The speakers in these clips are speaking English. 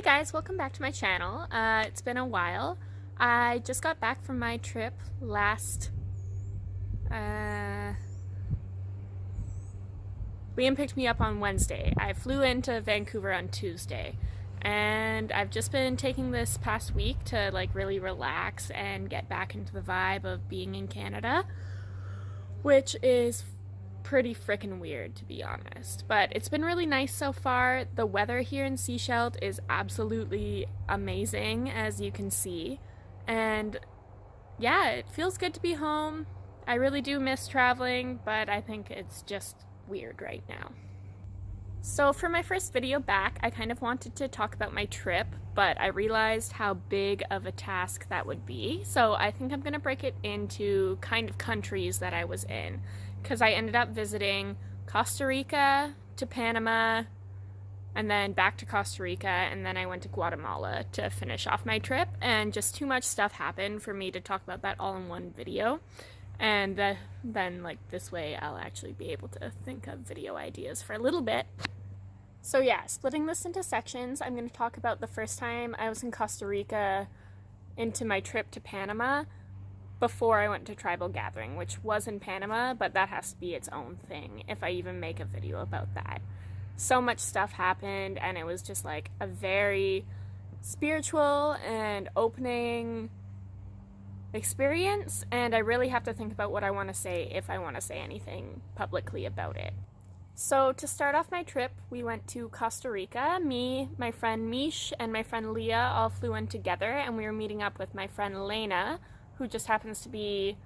guys, welcome back to my channel. It's been a while. I just got back from my trip last... Liam picked me up on Wednesday. I flew into Vancouver on Tuesday. And I've just been taking this past week to really relax and get back into the vibe of being in Canada, which is pretty freaking weird, to be honest. But it's been really nice so far. The weather here in Sechelt is absolutely amazing, as you can see. And yeah, it feels good to be home. I really do miss traveling, but I think it's just weird right now. So for my first video back, I kind of wanted to talk about my trip, but I realized how big of a task that would be. So I think I'm gonna break it into kind of countries that I was in, because I ended up visiting Costa Rica to Panama, and then back to Costa Rica, and then I went to Guatemala to finish off my trip, and just too much stuff happened for me to talk about that all in one video. And then this way I'll actually be able to think of video ideas for a little bit. So yeah, splitting this into sections, I'm going to talk about the first time I was in Costa Rica into my trip to Panama before I went to tribal gathering, which was in Panama, but that has to be its own thing if I even make a video about that. So much stuff happened, and it was just like a very spiritual and opening experience, and I really have to think about what I want to say if I want to say anything publicly about it. So to start off my trip, we went to Costa Rica. Me, my friend Mish, and my friend Leah all flew in together, and we were meeting up with my friend Lena, who just happens to be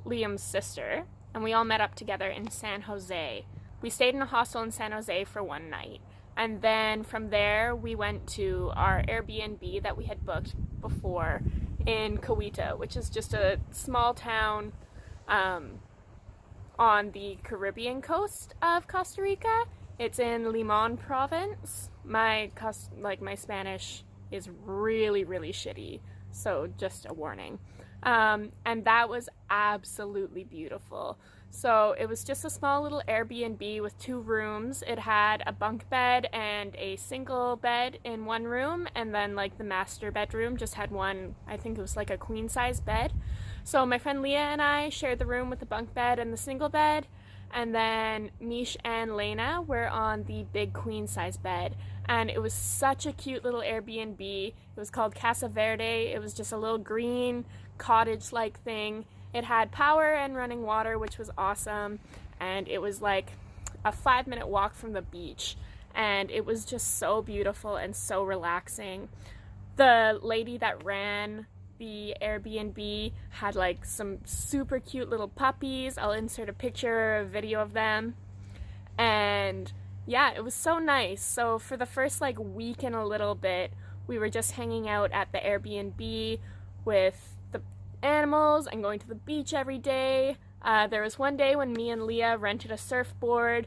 Liam's sister, and we all met up together in San Jose. We stayed in a hostel in San Jose for one night, and then from there we went to our Airbnb that we had booked before in Cahuita, which is just a small town on the Caribbean coast of Costa Rica. It's in Limon province. My Spanish is really shitty, so just a warning. And that was absolutely beautiful. So it was just a small little Airbnb with 2 rooms. It had a bunk bed and a single bed in one room, and then the master bedroom just had one, I think it was a queen size bed. So my friend Leah and I shared the room with the bunk bed and the single bed, and then Mish and Lena were on the big queen size bed. And it was such a cute little Airbnb. It was called Casa Verde. It was just a little green cottage-like thing. It had power and running water, which was awesome, and it was like a 5-minute walk from the beach, and it was just so beautiful and so relaxing. The lady that ran the Airbnb had some super cute little puppies. I'll insert a picture or a video of them, and yeah, it was so nice. So for the first week and a little bit, we were just hanging out at the Airbnb with the animals and going to the beach every day. There was one day when me and Leah rented a surfboard,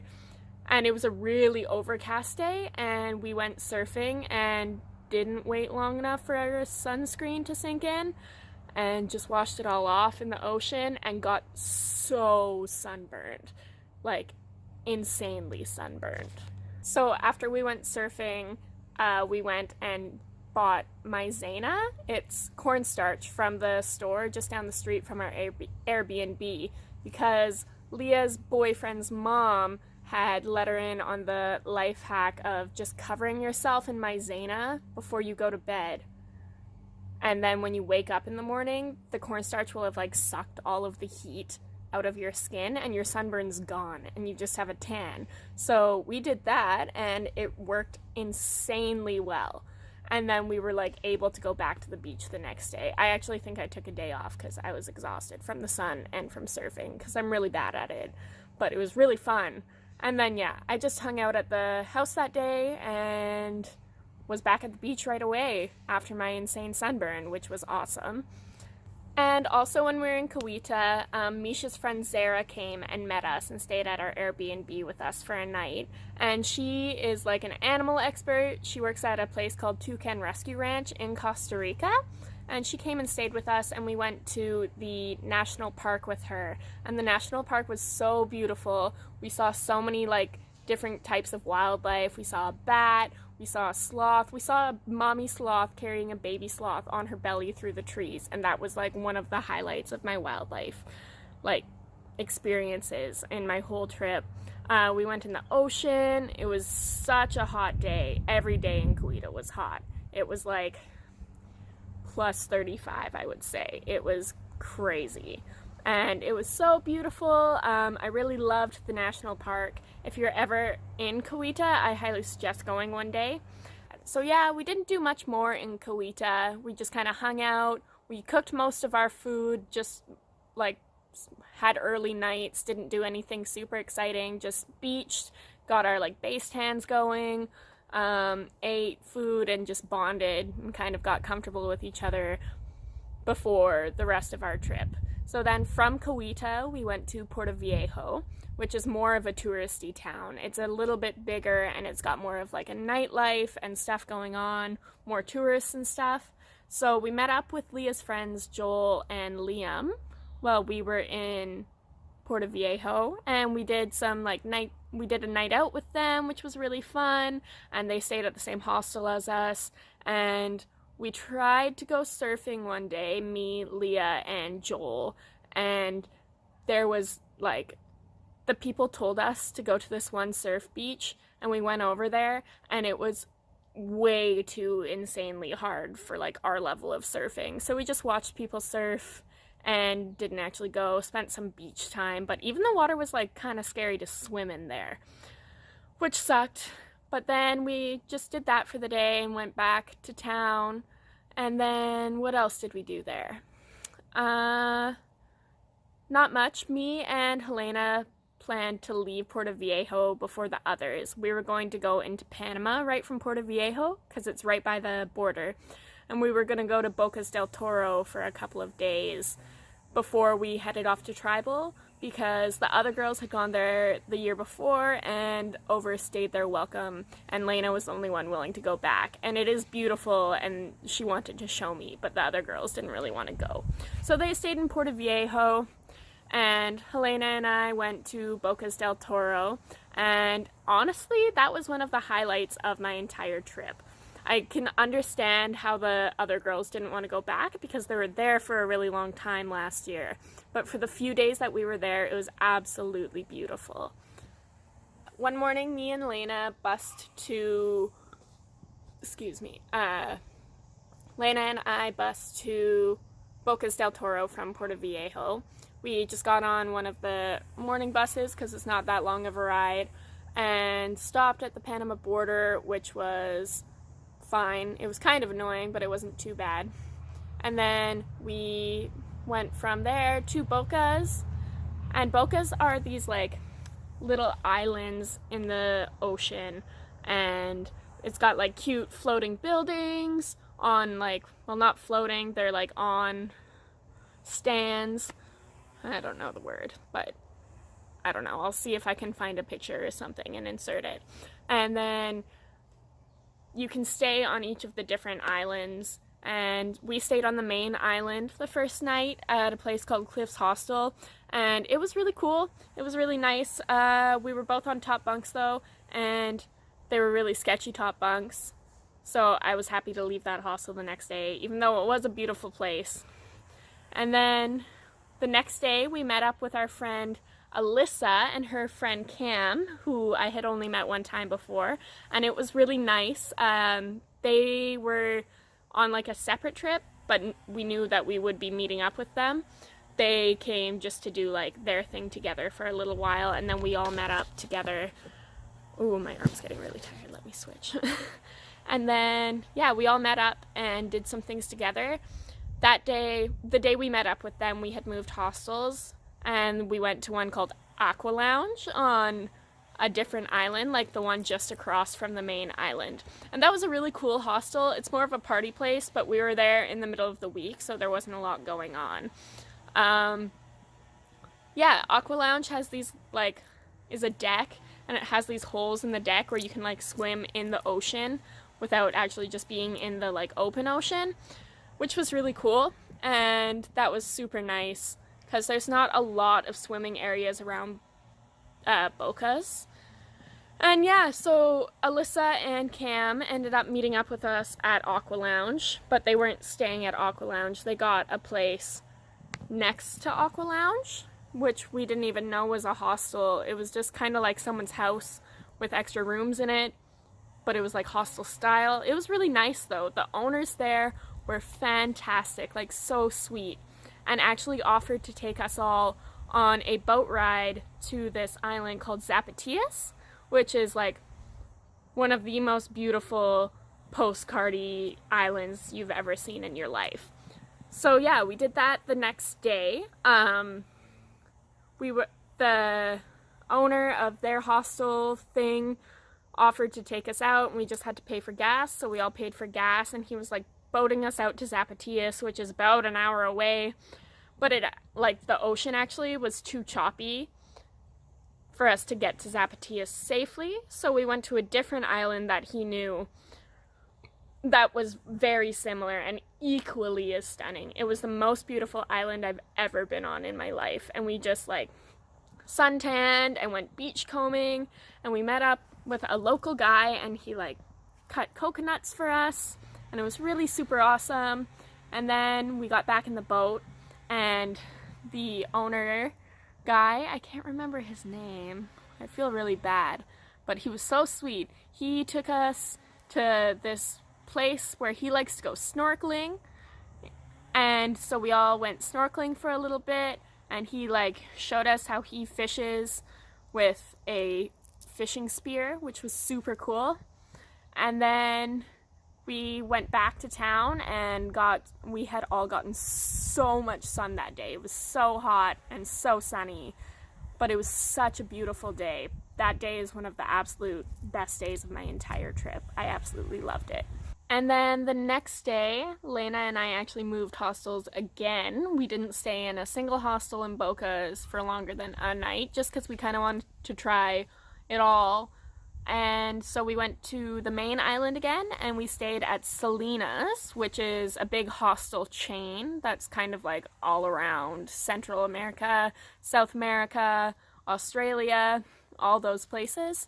and it was a really overcast day, and we went surfing and didn't wait long enough for our sunscreen to sink in, and just washed it all off in the ocean and got so sunburned, insanely sunburned. So after we went surfing, we went and bought maizena. It's cornstarch from the store just down the street from our Airbnb, because Leah's boyfriend's mom had let her in on the life hack of just covering yourself in maizena before you go to bed. And then when you wake up in the morning, the cornstarch will have sucked all of the heat out of your skin, and your sunburn's gone, and you just have a tan. So we did that, and it worked insanely well. And then we were able to go back to the beach the next day. I actually think I took a day off because I was exhausted from the sun and from surfing, because I'm really bad at it. But it was really fun. And then yeah, I just hung out at the house that day and was back at the beach right away after my insane sunburn, which was awesome. And also when we were in Cahuita, Misha's friend Zara came and met us and stayed at our Airbnb with us for a night. And she is an animal expert. She works at a place called Toucan Rescue Ranch in Costa Rica. And she came and stayed with us, and we went to the national park with her. And the national park was so beautiful. We saw so many different types of wildlife. We saw a bat, We saw a sloth. We saw a mommy sloth carrying a baby sloth on her belly through the trees, and that was like one of the highlights of my wildlife like experiences in my whole trip. We went in the ocean. It was such a hot day. Every day in Coweta was hot. It was like plus 35, I would say. It was crazy. And it was so beautiful. I really loved the national park. If you're ever in Coweta, I highly suggest going one day. So yeah, we didn't do much more in Coweta. We just kind of hung out. We cooked most of our food, just like had early nights, didn't do anything super exciting, just beached, got our like base tans going, ate food and just bonded and kind of got comfortable with each other before the rest of our trip. So then from Coweta, we went to Puerto Viejo, which is more of a touristy town. It's a little bit bigger and it's got more of like a nightlife and stuff going on, more tourists and stuff. So we met up with Leah's friends, Joel and Liam, while we were in Puerto Viejo, and we did a night out with them, which was really fun, and they stayed at the same hostel as us, and we tried to go surfing one day, me, Leah, and Joel, and there was like, the people told us to go to this one surf beach, and we went over there, and it was way too insanely hard for like our level of surfing, so we just watched people surf and didn't actually go, spent some beach time, but even the water was like kind of scary to swim in there, which sucked. But then we just did that for the day and went back to town. And then what else did we do there? Not much. Me and Helena planned to leave Puerto Viejo before the others. We were going to go into Panama right from Puerto Viejo because it's right by the border. And we were going to go to Bocas del Toro for a couple of days before we headed off to Tribal, because the other girls had gone there the year before and overstayed their welcome, and Lena was the only one willing to go back. And it is beautiful, and she wanted to show me, but the other girls didn't really want to go. So they stayed in Puerto Viejo, and Helena and I went to Bocas del Toro, and honestly, that was one of the highlights of my entire trip. I can understand how the other girls didn't want to go back because they were there for a really long time last year. But for the few days that we were there, it was absolutely beautiful. One morning, me and Lena Lena and I bused to Bocas del Toro from Puerto Viejo. We just got on one of the morning buses because it's not that long of a ride, and stopped at the Panama border, which was fine. It was kind of annoying, but it wasn't too bad. And then we went from there to Bocas, and Bocas are these like little islands in the ocean, and it's got like cute floating buildings on like, well, not floating, they're like on stands. I don't know the word, but I don't know. I'll see if I can find a picture or something and insert it. And then you can stay on each of the different islands, and we stayed on the main island the first night at a place called Cliffs Hostel, and it was really cool. It was really nice. We were both on top bunks though, and they were really sketchy top bunks, so I was happy to leave that hostel the next day, even though it was a beautiful place. And then the next day we met up with our friend Alyssa and her friend Cam, who I had only met one time before, and it was really nice. They were on like a separate trip, but we knew that we would be meeting up with them. They came just to do like their thing together for a little while, and then we all met up together. Ooh, my arm's getting really tired. Let me switch. And then, yeah, we all met up and did some things together. That day, the day we met up with them, we had moved hostels, and we went to one called Aqua Lounge on a different island, like the one just across from the main island. And that was a really cool hostel. It's more of a party place, but we were there in the middle of the week, so there wasn't a lot going on. Yeah, Aqua Lounge has these, like, is a deck, and it has these holes in the deck where you can, like, swim in the ocean without actually just being in the, like, open ocean, which was really cool, and that was super nice, because there's not a lot of swimming areas around Bocas. And yeah, so Alyssa and Cam ended up meeting up with us at Aqua Lounge, but they weren't staying at Aqua Lounge. They got a place next to Aqua Lounge, which we didn't even know was a hostel. It was just kind of like someone's house with extra rooms in it, but it was like hostel style. It was really nice though. The owners there were fantastic, like so sweet, and actually offered to take us all on a boat ride to this island called Zapatillas, which is like one of the most beautiful postcardy islands you've ever seen in your life. So yeah, we did that the next day. The owner of their hostel thing offered to take us out, and we just had to pay for gas, so we all paid for gas, and he was like boating us out to Zapatillas, which is about an hour away. But the ocean actually was too choppy for us to get to Zapatillas safely, so we went to a different island that he knew that was very similar and equally as stunning. It was the most beautiful island I've ever been on in my life, and we just like suntanned and went beach combing, and we met up with a local guy, and he like cut coconuts for us, and it was really super awesome. And then we got back in the boat, and the owner guy, I can't remember his name, I feel really bad, but he was so sweet. He took us to this place where he likes to go snorkeling, and so we all went snorkeling for a little bit, and he like showed us how he fishes with a fishing spear, which was super cool. And then we went back to town and we had all gotten so much sun that day. It was so hot and so sunny, but it was such a beautiful day. That day is one of the absolute best days of my entire trip. I absolutely loved it. And then the next day, Lena and I actually moved hostels again. We didn't stay in a single hostel in Bocas for longer than a night, just because we kind of wanted to try it all. And so we went to the main island again, and we stayed at Salinas, which is a big hostel chain that's kind of like all around Central America, South America, Australia, all those places.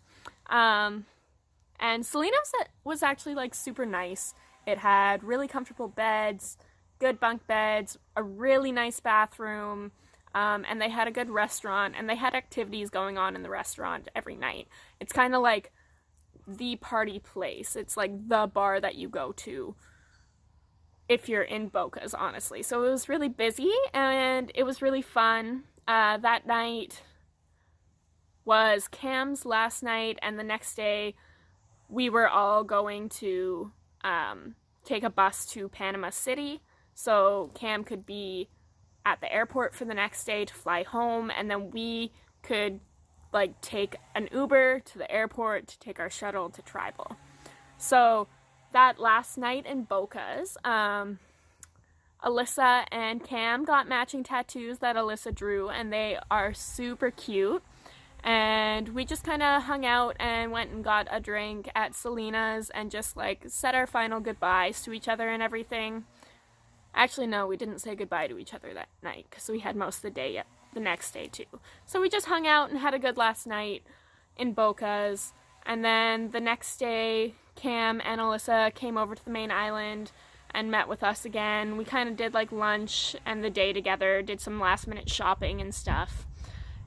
And Salinas was actually like super nice. It had really comfortable beds, good bunk beds, a really nice bathroom, and they had a good restaurant, and they had activities going on in the restaurant every night. It's kind of like the party place. It's like the bar that you go to if you're in Bocas, honestly. So it was really busy, and it was really fun. That night was Cam's last night, and the next day we were all going to take a bus to Panama City, so Cam could be at the airport for the next day to fly home, and then we could like take an Uber to the airport to take our shuttle to Tribal. So that last night in Bocas, Alyssa and Cam got matching tattoos that Alyssa drew, and they are super cute. And we just kind of hung out and went and got a drink at Salinas and just like said our final goodbyes to each other and everything. Actually, no, we didn't say goodbye to each other that night because we had most of the day the next day too. So we just hung out and had a good last night in Bocas. And then the next day, Cam and Alyssa came over to the main island and met with us again. We kind of did like lunch and the day together, did some last minute shopping and stuff.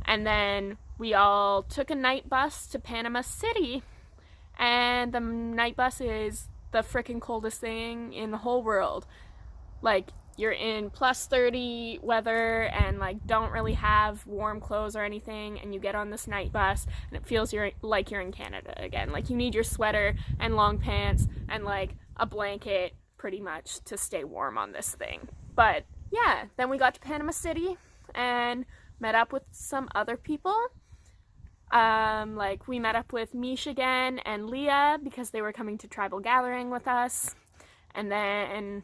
And then we all took a night bus to Panama City, and the night bus is the freaking coldest thing in the whole world. Like, you're in plus 30 weather and like don't really have warm clothes or anything, and you get on this night bus and it feels like you're in Canada again. Like, you need your sweater and long pants and like a blanket pretty much to stay warm on this thing. But yeah, then we got to Panama City and met up with some other people. Like, we met up with Mish again and Leah because they were coming to Tribal Gathering with us. And then,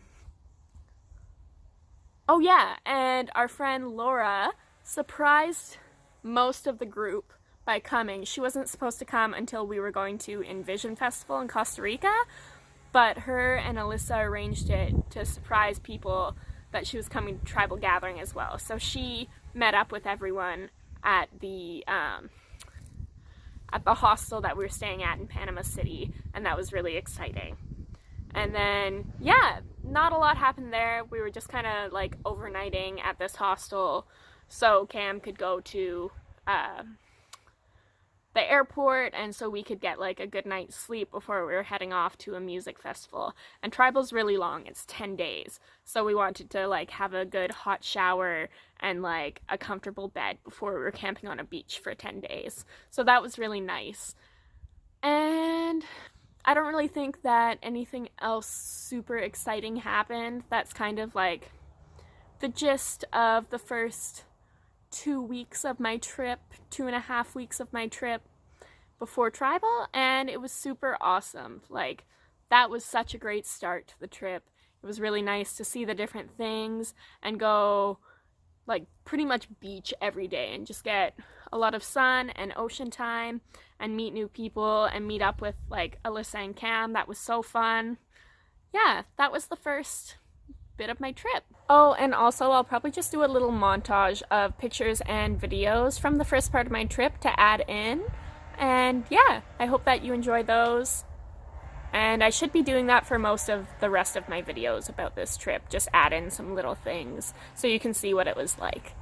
oh yeah, and our friend Laura surprised most of the group by coming. She wasn't supposed to come until we were going to Envision Festival in Costa Rica, but her and Alyssa arranged it to surprise people that she was coming to Tribal Gathering as well. So she met up with everyone at the at the hostel that we were staying at in Panama City, and that was really exciting. And then, yeah, not a lot happened there. We were just kind of like overnighting at this hostel so Cam could go to the airport, and so we could get like a good night's sleep before we were heading off to a music festival. And Tribal's really long, it's 10 days, so we wanted to like have a good hot shower and like a comfortable bed before we were camping on a beach for 10 days. So that was really nice. And I don't really think that anything else super exciting happened. That's kind of like the gist of the first 2 weeks of my trip, 2.5 weeks of my trip before Tribal, and it was super awesome. Like, that was such a great start to the trip. It was really nice to see the different things and go like pretty much beach every day and just get a lot of sun and ocean time and meet new people and meet up with like Alyssa and Cam. That was so fun. Yeah, that was the first bit of my trip. Oh, and also I'll probably just do a little montage of pictures and videos from the first part of my trip to add in. And yeah, I hope that you enjoy those. And I should be doing that for most of the rest of my videos about this trip. Just add in some little things so you can see what it was like.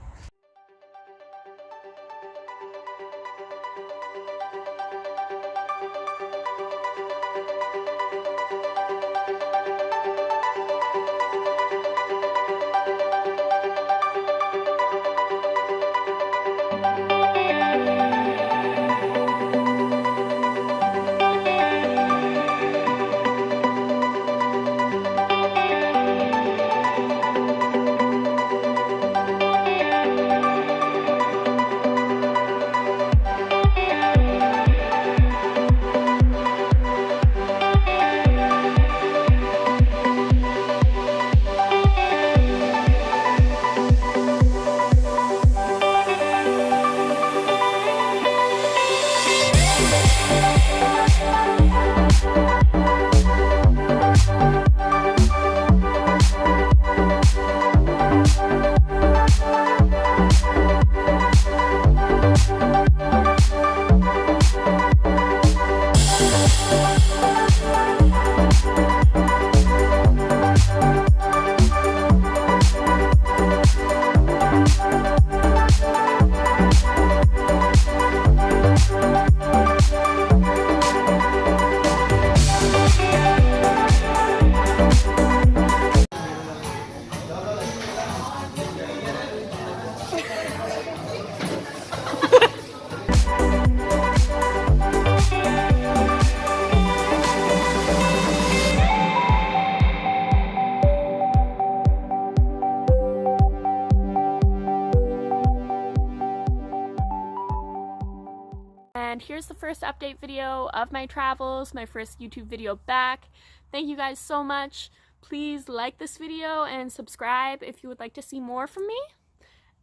And here's the first update video of my travels, my first YouTube video back. Thank you guys so much. Please like this video and subscribe if you would like to see more from me.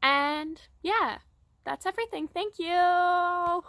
And yeah, that's everything. Thank you.